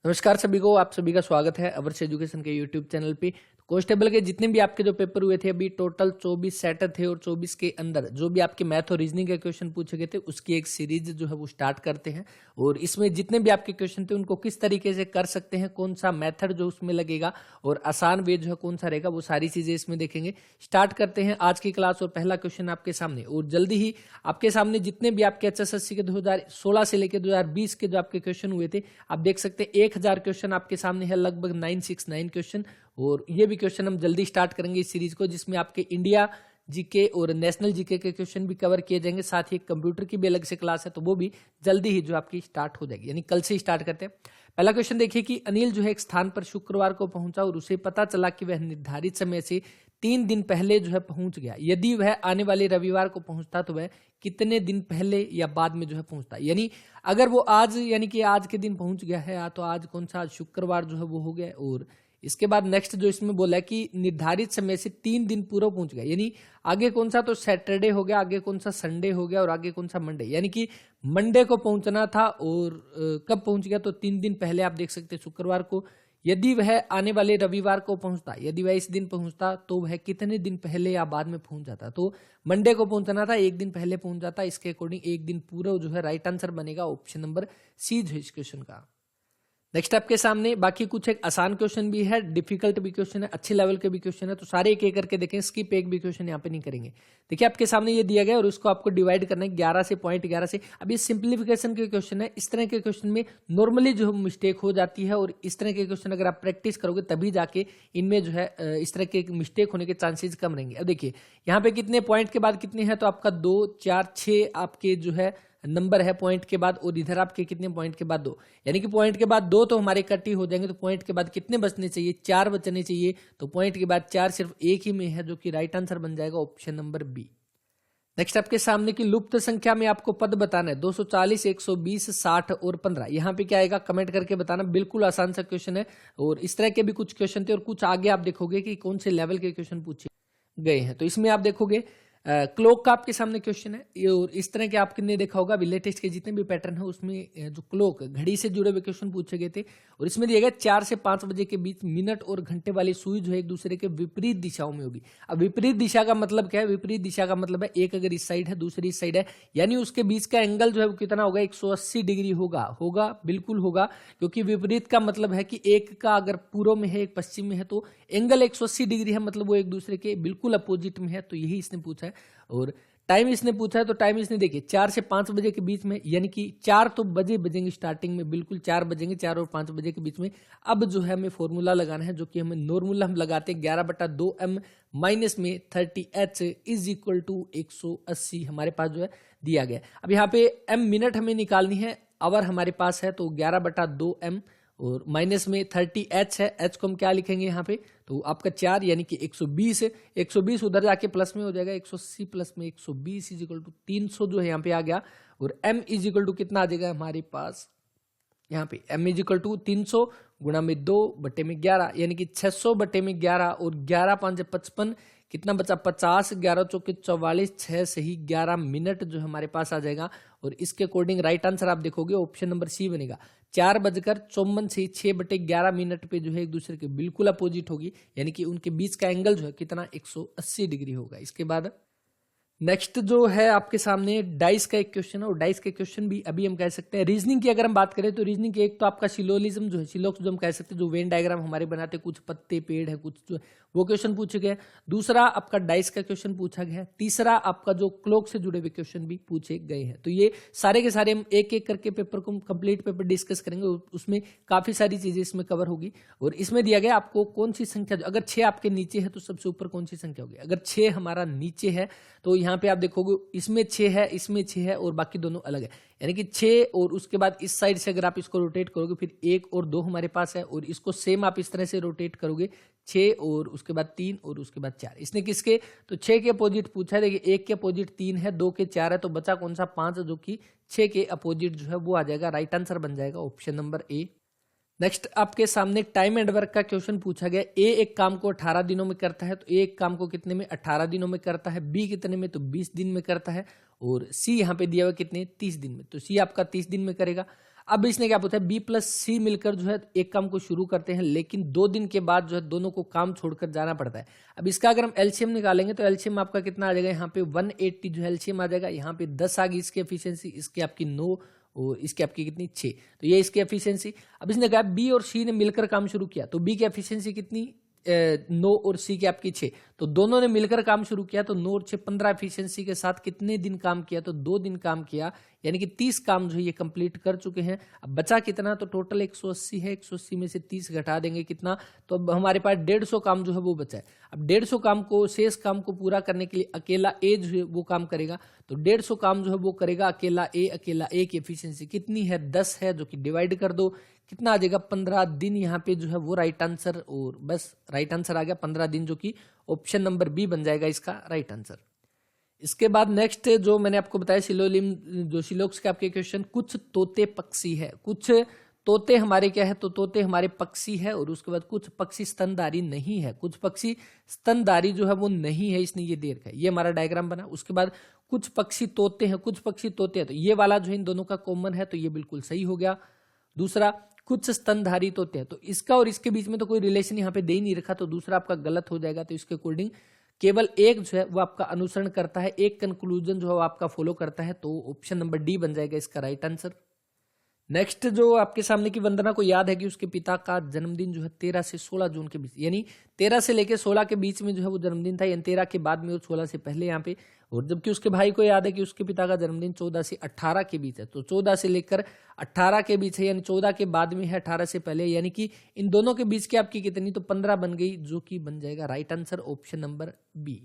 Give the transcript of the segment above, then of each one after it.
नमस्कार सभी को, आप सभी का स्वागत है अवर्स एजुकेशन के यूट्यूब चैनल पे। कांस्टेबल के जितने भी आपके जो पेपर हुए थे अभी टोटल 24 सेटर थे और 24 के अंदर जो भी आपके मैथ और रीजनिंग के क्वेश्चन पूछे गए थे उसकी एक सीरीज जो है वो स्टार्ट करते हैं। और इसमें जितने भी आपके क्वेश्चन थे उनको किस तरीके से कर सकते हैं, कौन सा मेथड जो उसमें लगेगा और आसान वे जो है कौन सा रहेगा, वो सारी चीजें इसमें देखेंगे। स्टार्ट करते हैं आज की क्लास और पहला क्वेश्चन आपके सामने। और जल्दी ही आपके सामने जितने भी आपके HSSC के 2016 से लेकर 2020 के जो आपके क्वेश्चन हुए थे आप देख सकते हैं 1000 क्वेश्चन आपके सामने है, लगभग 969 क्वेश्चन। और ये भी क्वेश्चन हम जल्दी स्टार्ट करेंगे इस सीरीज को, जिसमें आपके इंडिया जीके और नेशनल जीके के क्वेश्चन भी कवर किए जाएंगे। साथ ही कंप्यूटर की भी अलग से क्लास है तो वो भी जल्दी ही जो आपकी स्टार्ट हो जाएगी, यानी कल से स्टार्ट करते हैं। पहला क्वेश्चन देखिए कि अनिल जो है एक स्थान पर शुक्रवार को पहुंचा और उसे पता चला कि वह निर्धारित समय से 3 दिन पहले जो है पहुंच गया। यदि वह आने वाले रविवार को पहुंचता तो वह कितने दिन पहले या बाद में जो है पहुंचता। यानी अगर वो आज यानी कि आज के दिन पहुंच गया है तो आज कौन सा शुक्रवार जो है वो हो गया। और इसके बाद नेक्स्ट जो इसमें बोला है कि निर्धारित समय से 3 दिन पूर्व पहुंच गया, यानी आगे कौन सा तो सैटरडे हो गया, आगे कौन सा संडे हो गया और आगे कौन सा मंडे। यानी कि मंडे को पहुंचना था और कब पहुंच गया तो 3 दिन पहले आप देख सकते हैं शुक्रवार को। यदि वह आने वाले रविवार को पहुंचता, यदि वह इस दिन पहुंचता तो वह कितने दिन पहले या बाद में पहुंच जाता। तो मंडे को पहुंचना था, एक दिन पहले पहुंच जाता। इसके अकॉर्डिंग एक दिन पूरा जो है राइट आंसर बनेगा ऑप्शन नंबर सी जो है इस क्वेश्चन का। नेक्स्ट आपके सामने बाकी कुछ एक आसान क्वेश्चन भी है, डिफिकल्ट भी क्वेश्चन है, अच्छे लेवल के भी क्वेश्चन है, तो सारे एक एक करके देखें। स्किप एक भी क्वेश्चन यहाँ पे नहीं करेंगे। देखिए आपके सामने ये दिया गया और उसको आपको डिवाइड करना है 11 से, पॉइंट 11 से। अब ये सिंप्लीफिकेशन के क्वेश्चन है। इस तरह के क्वेश्चन में नॉर्मली जो मिस्टेक हो जाती है और इस तरह के क्वेश्चन अगर आप प्रैक्टिस करोगे तभी जाके इनमें जो है इस तरह के मिस्टेक होने के चांसेस कम रहेंगे। अब देखिए यहाँ पे कितने पॉइंट के बाद कितने हैं, तो आपका 2 4 6 आपके जो है नंबर है पॉइंट के बाद, और इधर आपके कितने पॉइंट के बाद 2, यानी कि पॉइंट के बाद 2 तो हमारे कट ही हो जाएंगे। तो पॉइंट के बाद कितने बचने चाहिए, 4 बचने चाहिए। तो पॉइंट के बाद 4 सिर्फ एक ही में है जो कि राइट आंसर बन जाएगा ऑप्शन नंबर बी। नेक्स्ट आपके सामने की लुप्त संख्या में आपको पद बताना है 240, 120, 60 और 15। यहाँ पे क्या आएगा कमेंट करके बताना। बिल्कुल आसान सा क्वेश्चन है और इस तरह के भी कुछ क्वेश्चन थे और कुछ आगे आप देखोगे कि कौन से लेवल के क्वेश्चन पूछे गए हैं। तो इसमें आप देखोगे क्लॉक का आपके सामने क्वेश्चन है और इस तरह के आपने देखा होगा लेटेस्ट के जितने भी पैटर्न है उसमें जो क्लॉक घड़ी से जुड़े हुए क्वेश्चन पूछे गए थे। और इसमें दिया गया 4 से 5 बजे के बीच मिनट और घंटे वाली सुई जो है एक दूसरे के विपरीत दिशाओं में होगी। अब विपरीत दिशा का मतलब क्या है, विपरीत दिशा का मतलब है एक अगर इस साइड है दूसरी इस साइड है, यानी उसके बीच का एंगल जो है वो कितना होगा, 180 डिग्री होगा बिल्कुल होगा। क्योंकि विपरीत का मतलब है कि एक का अगर पूर्व में है एक पश्चिम में है तो एंगल 180 डिग्री है, मतलब वो एक दूसरे के बिल्कुल अपोजिट में है। तो यही इसने पूछा है। और टाइम इसने पूछा है तो टाइम इसने देखिए 4 से 5 बजे के बीच में, यानी कि 4 तो बजे बजेंगे स्टार्टिंग में, बिल्कुल 4 बजेंगे, 4 और 5 बजे के बीच में। अब जो है हमें फॉर्मूला लगाना है जो कि हमें नॉर्मूला हम लगाते हैं 11/2m माइनस में 30h इज इक्वल टू 180 हमारे पास जो है दिया गया। अब यहाँ पे m मिनट हमें निकालनी है, आवर हमारे पास है तो 11/2m और माइनस में 30h है। h को हम क्या लिखेंगे यहाँ पे, तो आपका 4 यानी कि 120 है। 120 उधर जाके प्लस में हो जाएगा, 180 प्लस में 120 इज इक्वल टू 300 जो है यहाँ पे आ गया। और m इज इक्वल टू कितना आ जाएगा हमारे पास यहाँ पे, m इज इक्वल टू 300 गुणा में 2/11 यानी कि 600/11 और 11 5 55 कितना बचा 50, 11 चौके 44, 6 से ही 11 मिनट जो हमारे पास आ जाएगा। और इसके अकॉर्डिंग राइट आंसर आप देखोगे ऑप्शन नंबर सी बनेगा। 4:54 से 6/11 मिनट पे जो है एक दूसरे के बिल्कुल अपोजिट होगी, यानी कि उनके बीच का एंगल जो है कितना 180 डिग्री होगा। इसके बाद नेक्स्ट जो है आपके सामने डाइस का एक क्वेश्चन है और डाइस के क्वेश्चन भी अभी हम कह सकते हैं। रीजनिंग की अगर हम बात करें तो रीजनिंग की एक तो आपका सिलोलिज्म जो है, सिलोक्स जो हम कह सकते हैं, जो वेन डायग्राम हमारे बनाते हैं, कुछ पत्ते पेड़ है कुछ जो वो क्वेश्चन पूछे गए। दूसरा आपका डाइस का क्वेश्चन पूछा गया है। तीसरा आपका जो क्लॉक से जुड़े हुए क्वेश्चन भी पूछे गए हैं। तो ये सारे के सारे हम एक एक करके पेपर को कंप्लीट पेपर डिस्कस करेंगे, उसमें काफी सारी चीजें इसमें कवर होगी। और इसमें दिया गया आपको कौन सी संख्या, अगर 6 आपके नीचे है तो सबसे ऊपर कौन सी संख्या होगी। अगर 6 हमारा नीचे है तो यहाँ पे आप देखोगे इसमें 6 है, इसमें 6 है और बाकी दोनों अलग है, यानी कि 6 और उसके बाद इस साइड से अगर आप इसको रोटेट करोगे फिर 1 और 2 हमारे पास है। और इसको सेम आप इस तरह से रोटेट करोगे 6 और उसके बाद 3 और उसके बाद 4। इसने किसके, तो 6 के अपोजिट पूछा है। देखिए 1 के अपोजिट 3 है, 2 के 4 है, तो बचा कौन सा 5 जो कि 6 के अपोजिट जो है वो आ जाएगा। राइट आंसर बन जाएगा ऑप्शन नंबर ए। नेक्स्ट आपके सामने टाइम एंड वर्क का क्वेश्चन पूछा गया। ए एक काम को 18 दिनों में करता है तो ए एक काम को कितने में, 18 दिनों में करता है। बी कितने में, तो 20 दिन में करता है। और सी यहाँ पे दिया हुआ कितने, 30 दिन में, तो सी आपका 30 दिन में करेगा। अब इसने क्या पूछा, बी प्लस सी मिलकर जो है एक काम को शुरू करते हैं, लेकिन 2 दिन के बाद जो है दोनों को काम छोड़कर जाना पड़ता है। अब इसका अगर हम एलसीएम निकालेंगे तो एलसीएम आपका कितना आ जाएगा, यहाँ पे 180 जो है एलसीएम आ जाएगा, यहाँ पे 10 आ गई इसकी एफिशिएंसी, इसकी आपकी 9 और इसकी आपकी कितनी 6, तो ये इसकी एफिशिएंसी। अब इसने कहा बी और सी ने मिलकर काम शुरू किया, तो बी की एफिशिएंसी कितनी 9 और सी की आपकी 6, तो दोनों ने मिलकर काम शुरू किया, तो 9 और 6 15 एफिशिएंसी के साथ कितने दिन काम किया, तो 2 दिन काम किया, यानी कि 30 काम जो है ये कंप्लीट कर चुके हैं। अब बचा कितना, तो टोटल 180 है, 180 में से 30 घटा देंगे कितना, तो अब हमारे पास 150 काम जो है वो बचा है। अब 150 काम को, शेष काम को पूरा करने के लिए अकेला ए जो है वो काम करेगा, तो 150 काम जो है वो करेगा अकेला ए की एफिशिएंसी कितनी है 10 है, जो कि डिवाइड कर दो, कितना आ जाएगा 15 दिन, यहाँ पे जो है वो राइट आंसर, और बस राइट आंसर आ गया 15 दिन, जो कि ऑप्शन नंबर बी बन जाएगा इसका राइट आंसर। इसके बाद नेक्स्ट जो मैंने आपको बताया सिलोलिम जो सिलोक्स के आपके क्वेश्चन, कुछ तोते पक्षी है, कुछ तोते हमारे क्या है, तो तोते हमारे पक्षी है, और उसके बाद कुछ पक्षी स्तनधारी नहीं है, कुछ पक्षी स्तनधारी जो है वो नहीं है, इसने ये दे रखा है, ये हमारा डायग्राम बना। उसके बाद कुछ पक्षी तोते हैं, कुछ पक्षी तोते हैं, तो ये वाला जो इन दोनों का कॉमन है, तो ये बिल्कुल सही हो गया। दूसरा कुछ स्तनधारी तोते हैं, तो इसका और इसके बीच में तो कोई रिलेशन यहाँ पे दे ही नहीं रखा, तो दूसरा आपका गलत हो जाएगा। तो इसके अकॉर्डिंग केवल एक जो है वो आपका अनुसरण करता है, एक कंक्लूजन जो है वो आपका फॉलो करता है, तो ऑप्शन नंबर डी बन जाएगा इसका राइट आंसर। नेक्स्ट जो आपके सामने की वंदना को याद है कि उसके पिता का जन्मदिन जो है 13 से 16 जून के बीच, यानी 13 से लेकर 16 के बीच में जो है वो जन्मदिन था, यानी 13 के बाद में और 16 से पहले यहाँ पे। और जबकि उसके भाई को याद है कि उसके पिता का जन्मदिन 14 से 18 के बीच है, तो 14 से लेकर 18 के बीच है, यानी 14 के बाद में है, 18 से पहले, यानी कि इन दोनों के बीच की आपकी कितनी, तो 15 बन गई, जो कि बन जाएगा right answer option number B.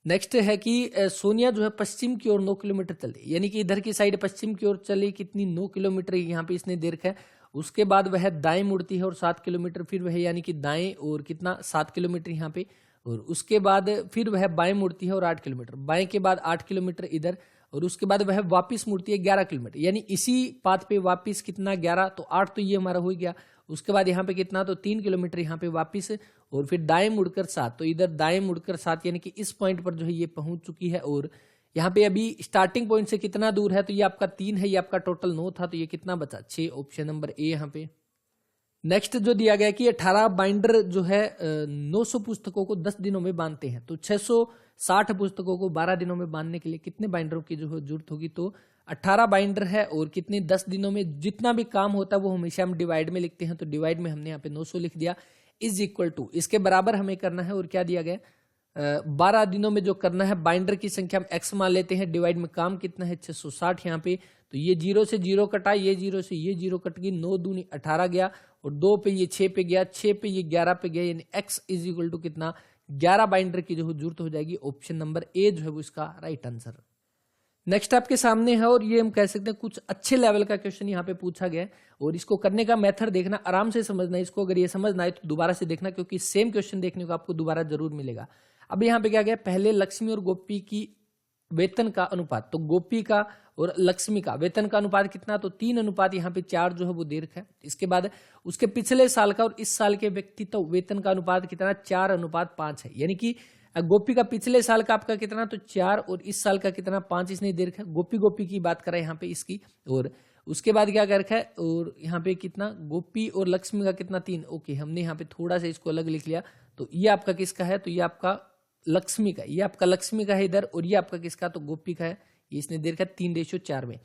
Next है कि सोनिया जो है पश्चिम की ओर 9 किलोमीटर चली, यानी कि इधर की साइड पश्चिम की ओर चली, कितनी 9 किलोमीटर यहाँ पे इसने दे रखा है। उसके बाद वह दाएं मुड़ती है और 7 किलोमीटर फिर वह, यानी कि दाएं और कितना 7 किलोमीटर यहाँ पे, और उसके बाद फिर वह बाएं मुड़ती है और 8 किलोमीटर, बाएं के बाद 8 किलोमीटर इधर, और उसके बाद वह वापस मुड़ती है 11 किलोमीटर, यानी इसी पाथ पे वापस कितना 11, तो 8 तो ये हमारा हो गया। उसके बाद यहाँ पे कितना, तो 3 किलोमीटर यहाँ पे वापस, और फिर दाएं मुड़कर 7, तो इधर दाएं मुड़कर 7, यानी कि इस पॉइंट पर जो है ये पहुंच चुकी है। और यहाँ पे अभी स्टार्टिंग पॉइंट से कितना दूर है, तो ये आपका 3 है, ये आपका टोटल 9 था, तो ये कितना बचा 6, ऑप्शन नंबर ए यहाँ पे। नेक्स्ट जो दिया गया कि 18 बाइंडर जो है 900 पुस्तकों को 10 दिनों में बांधते हैं, तो 660 पुस्तकों को 12 दिनों में बांधने के लिए कितने बाइंडरों की जो है जरूरत होगी, तो 18 बाइंडर है, और कितने 10 दिनों में जितना भी काम होता है वो हमेशा हम डिवाइड में लिखते हैं, तो डिवाइड में हमने यहाँ पे 900 लिख दिया, इज इक्वल टू इसके बराबर हमें करना है, और क्या दिया गया 12 दिनों में जो करना है, बाइंडर की संख्या हम x मान लेते हैं, डिवाइड में काम कितना है 660 यहाँ पे, तो ये 0 से 0 कटा, ये 0 से ये 0 कट गई, 9 दूनी 18 गया, और 2 पे ये 6 पे गया, 6 पे ये 11 पे गया, यानी x इज इक्वल टू कितना 11 बाइंडर की जो जरूरत हो जाएगी, ऑप्शन नंबर ए जो है वो इसका राइट आंसर। नेक्स्ट आपके सामने है, और ये हम कह सकते हैं कुछ अच्छे लेवल का क्वेश्चन यहाँ पे पूछा गया है, और इसको करने का मेथड देखना, आराम से समझना, इसको अगर ये समझना है तो दोबारा से देखना, क्योंकि सेम क्वेश्चन देखने को आपको दोबारा जरूर मिलेगा। अब यहाँ पे क्या गया, पहले लक्ष्मी और गोपी की वेतन का अनुपात, तो गोपी का और लक्ष्मी का वेतन का अनुपात कितना, तो 3 अनुपात यहाँ पे 4 जो है वो दे रखा है। इसके बाद उसके पिछले साल का और इस साल के व्यक्ति तो वेतन का अनुपात कितना 4:5 है, यानी कि गोपी का पिछले साल का आपका कितना, तो 4, और इस साल का कितना 5 इसने दे रखा है। गोपी की बात करें यहाँ पे इसकी, और उसके बाद क्या कर रखा है, और यहाँ पे कितना गोपी और लक्ष्मी का कितना 3, ओके, हमने यहाँ पे थोड़ा सा इसको अलग लिख लिया, तो ये आपका किसका है, तो ये आपका लक्ष्मी का, ये आपका लक्ष्मी का है इधर, और ये आपका किसका, तो गोपी का है, इसने दे रखा है 3:4 में,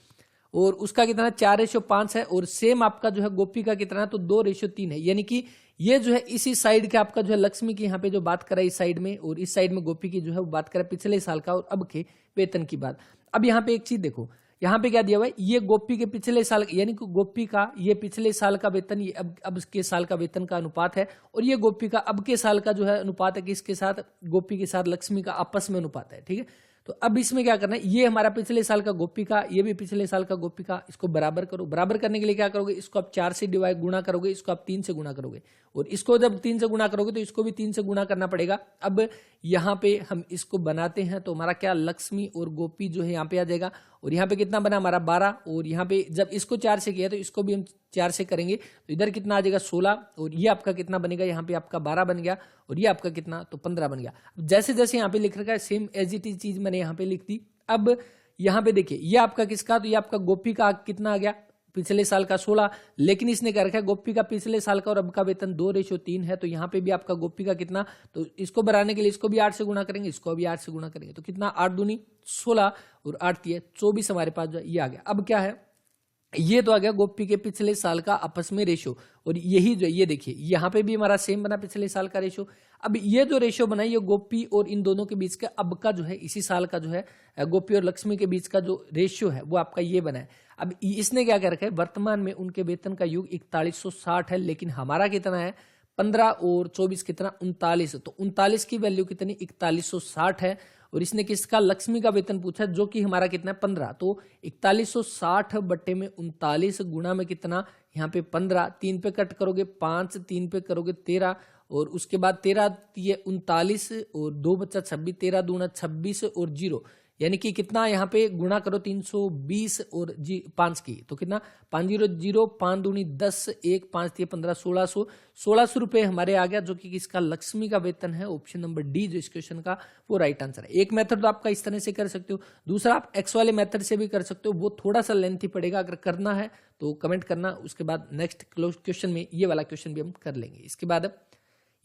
और उसका कितना 4:5 है, और सेम आपका जो है गोपी का कितना, तो 2:3 है, यानी कि ये जो है इसी साइड के आपका जो है लक्ष्मी की यहाँ पे जो बात करा इस साइड में, और इस साइड में गोपी की जो है वो बात करा पिछले साल का और अब के वेतन की बात। अब यहाँ पे एक चीज देखो, यहाँ पे क्या दिया हुआ है, ये गोपी के पिछले साल, यानी कि गोपी का ये पिछले साल का वेतन, ये अब के साल का वेतन का अनुपात है, और ये गोपी का अब के साल का जो है अनुपात है, किसके साथ, गोपी के साथ लक्ष्मी का आपस में अनुपात है, ठीक है। तो अब इसमें क्या करना है, ये हमारा पिछले साल का गोपी का, ये भी पिछले साल का गोपी का, इसको बराबर करो। बराबर करने के लिए क्या करोगे, इसको आप 4 से डिवाइड गुणा करोगे, इसको आप 3 से गुणा करोगे, और इसको जब 3 से गुणा करोगे तो इसको भी 3 से गुणा करना पड़ेगा। अब यहाँ पे हम इसको बनाते हैं, तो हमारा क्या लक्ष्मी और गोपी जो है यहाँ पे आ जाएगा, और यहाँ पे कितना बना हमारा 12, और यहाँ पे जब इसको 4 से किया तो इसको भी हम 4 से करेंगे, तो इधर कितना आ जाएगा 16, और ये आपका कितना बनेगा, यहाँ पे आपका 12 बन गया, और ये आपका कितना, तो 15 बन गया। जैसे जैसे यहाँ पे लिख रखा है सेम एज इट इज चीज मैंने यहाँ पे लिख दी। अब यहाँ पे देखिए ये आपका किसका, तो ये आपका गोपी का कितना आ गया पिछले साल का 16, लेकिन इसने क्या रखा है गोपी का पिछले साल का और अब का वेतन 2:3 है, तो यहाँ पे भी आपका गोपी का कितना, तो इसको बढ़ाने के लिए इसको भी 8 से गुणा करेंगे, इसको भी 8 से गुणा करेंगे, तो कितना 8 दूनी 16 और 8 दिए 24 हमारे पास ये आ गया। अब क्या है, ये तो आ गया गोपी के पिछले साल का आपस में रेशो, और यही जो ये देखिए यहाँ पे भी हमारा सेम बना पिछले साल का रेशो। अब ये जो रेशो बना ये गोपी और इन दोनों के बीच का अब का जो है इसी साल का जो है गोपी और लक्ष्मी के बीच का जो रेशियो है वो आपका ये बना है। अब इसने क्या कर रखा है, वर्तमान में उनके वेतन का युग 4160 है, लेकिन हमारा कितना है 15 और 24 कितना 39, तो 39 की वैल्यू कितनी 4160 है, और इसने किसका लक्ष्मी का वेतन पूछा जो कि हमारा कितना है 15, तो 4160 बट्टे में 39 गुणा में कितना यहाँ पे 15, 3 पे कट करोगे 5, 3 पे करोगे 13, और उसके बाद 13 ये 39 और 2 बच्चा 26, 13 दूना 26 और 0, यानी कि कितना यहाँ पे गुणा करो 320 और 5 की, तो कितना 500, 5 दूनी 10, 1 5 दिए 15, 1600 रुपए हमारे आ गया, जो कि किसका लक्ष्मी का वेतन है। ऑप्शन नंबर डी जो इस क्वेश्चन का वो राइट आंसर है। एक मेथड तो आपका इस तरह से कर सकते हो, दूसरा आप एक्स वाले मेथड से भी कर सकते हो, वो थोड़ा सा लेंथी पड़ेगा, अगर करना है तो कमेंट करना, उसके बाद नेक्स्ट क्वेश्चन में ये वाला क्वेश्चन भी हम कर लेंगे। इसके बाद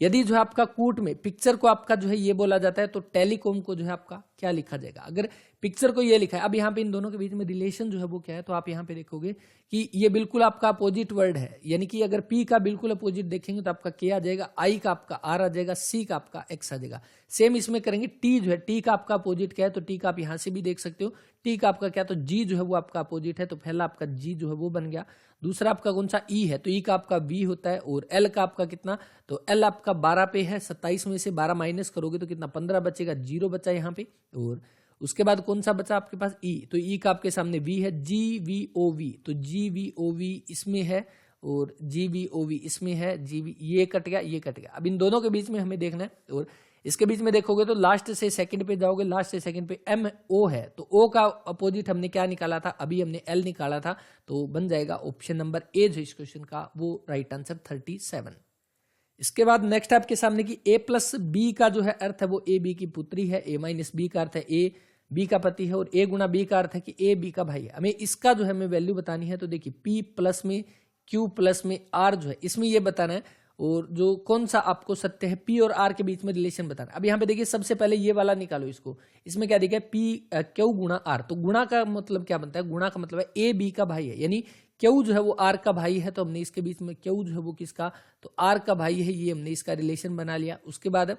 यदि जो है आपका कूट में पिक्चर को आपका जो है ये बोला जाता है, तो टेलीकॉम को जो है आपका क्या लिखा जाएगा, अगर पिक्चर को ये लिखा है। अब यहाँ पे इन दोनों के बीच में रिलेशन जो है वो क्या है, तो आप यहाँ पे देखोगे कि ये बिल्कुल आपका अपोजिट वर्ड है, यानी कि अगर पी का बिल्कुल अपोजिट देखेंगे तो आपका के आ जाएगा, आई का आपका आर आ जाएगा, सी का आपका एक्स आ जाएगा। सेम इसमें करेंगे, टी जो है टी का आपका अपोजिट क्या है, तो टी का आप यहाँ से भी देख सकते हो, टी का आपका क्या, तो जी जो है वो आपका अपोजिट है, तो पहला आपका जी जो है वो बन गया। दूसरा आपका कौन सा ई है, तो ई का आपका वी होता है, और एल का आपका कितना, तो एल आपका 12 पे है, 27 में से 12 माइनस करोगे तो कितना 15 बचेगा, 0 बचा यहाँ पे। और उसके बाद कौन सा बचा आपके पास ई, तो ई का आपके सामने वी है, जी वी ओ वी, तो जी वी ओ वी इसमें है और जी वी ओ वी इसमें है, जी वी ये कट गया ये कट गया। अब इन दोनों के बीच में हमें देखना है, और इसके बीच में देखोगे तो लास्ट से सेकंड पे जाओगे, लास्ट से सेकंड पे एम ओ है, तो ओ का अपोजिट हमने क्या निकाला था, अभी हमने एल निकाला था, तो बन जाएगा ऑप्शन नंबर ए जो इस क्वेश्चन का वो राइट आंसर 37। इसके बाद नेक्स्ट आपके सामने की ए प्लस बी का जो है अर्थ है वो ए बी की पुत्री है, ए माइनस बी का अर्थ है ए बी का पति है, और ए गुना बी का अर्थ है कि ए बी का भाई है। हमें इसका जो है हमें वैल्यू बतानी है, तो देखिए पी प्लस में क्यू प्लस में आर जो है इसमें ये बताना है, और जो कौन सा आपको सत्य है पी और आर के बीच में रिलेशन बताना। अब यहाँ पे देखिए सबसे पहले ये वाला निकालो इसको, इसमें क्या देखिए पी क्यू गुना आर, तो गुणा का मतलब क्या बनता है, गुणा का मतलब है ए बी का भाई है, यानी क्यू जो है वो आर का भाई है, तो हमने इसके बीच में क्यू जो है वो किसका, तो आर का भाई है, ये हमने इसका रिलेशन बना लिया। उसके बाद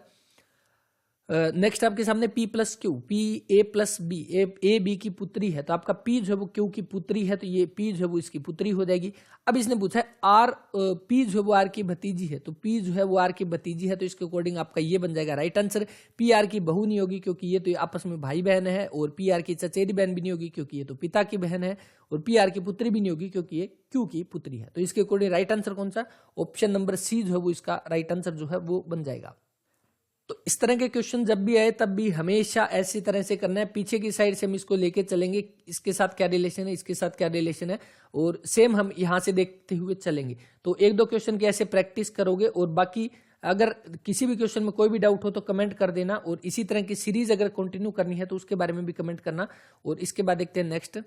नेक्स्ट आपके सामने P plus Q, P A plus B, A B की पुत्री है, तो आपका P जो है वो क्यू की पुत्री है, तो ये P जो है वो इसकी पुत्री हो जाएगी। अब इसने पूछा है R P जो है वो R की भतीजी है, तो P जो है वो R की भतीजी है, तो इसके अकॉर्डिंग आपका ये बन जाएगा राइट आंसर। P R की बहू नहीं होगी क्योंकि ये तो आपस में भाई बहन है, और P R की चचेरी बहन भी नहीं होगी क्योंकि ये तो पिता की बहन है, और P R की पुत्री भी नहीं होगी क्योंकि ये क्यू की पुत्री है। तो इसके अकॉर्डिंग राइट आंसर कौन सा, ऑप्शन नंबर सी जो है वो इसका राइट आंसर जो है वो बन जाएगा। तो इस तरह के क्वेश्चन जब भी आए तब भी हमेशा ऐसी तरह से करना है, पीछे की साइड से हम इसको लेके चलेंगे, इसके साथ क्या रिलेशन है, इसके साथ क्या रिलेशन है, और सेम हम यहां से देखते हुए चलेंगे। तो एक दो क्वेश्चन की ऐसे प्रैक्टिस करोगे, और बाकी अगर किसी भी क्वेश्चन में कोई भी डाउट हो तो कमेंट कर देना, और इसी तरह की सीरीज अगर कंटिन्यू करनी है तो उसके बारे में भी कमेंट करना। और इसके बाद देखते हैं नेक्स्ट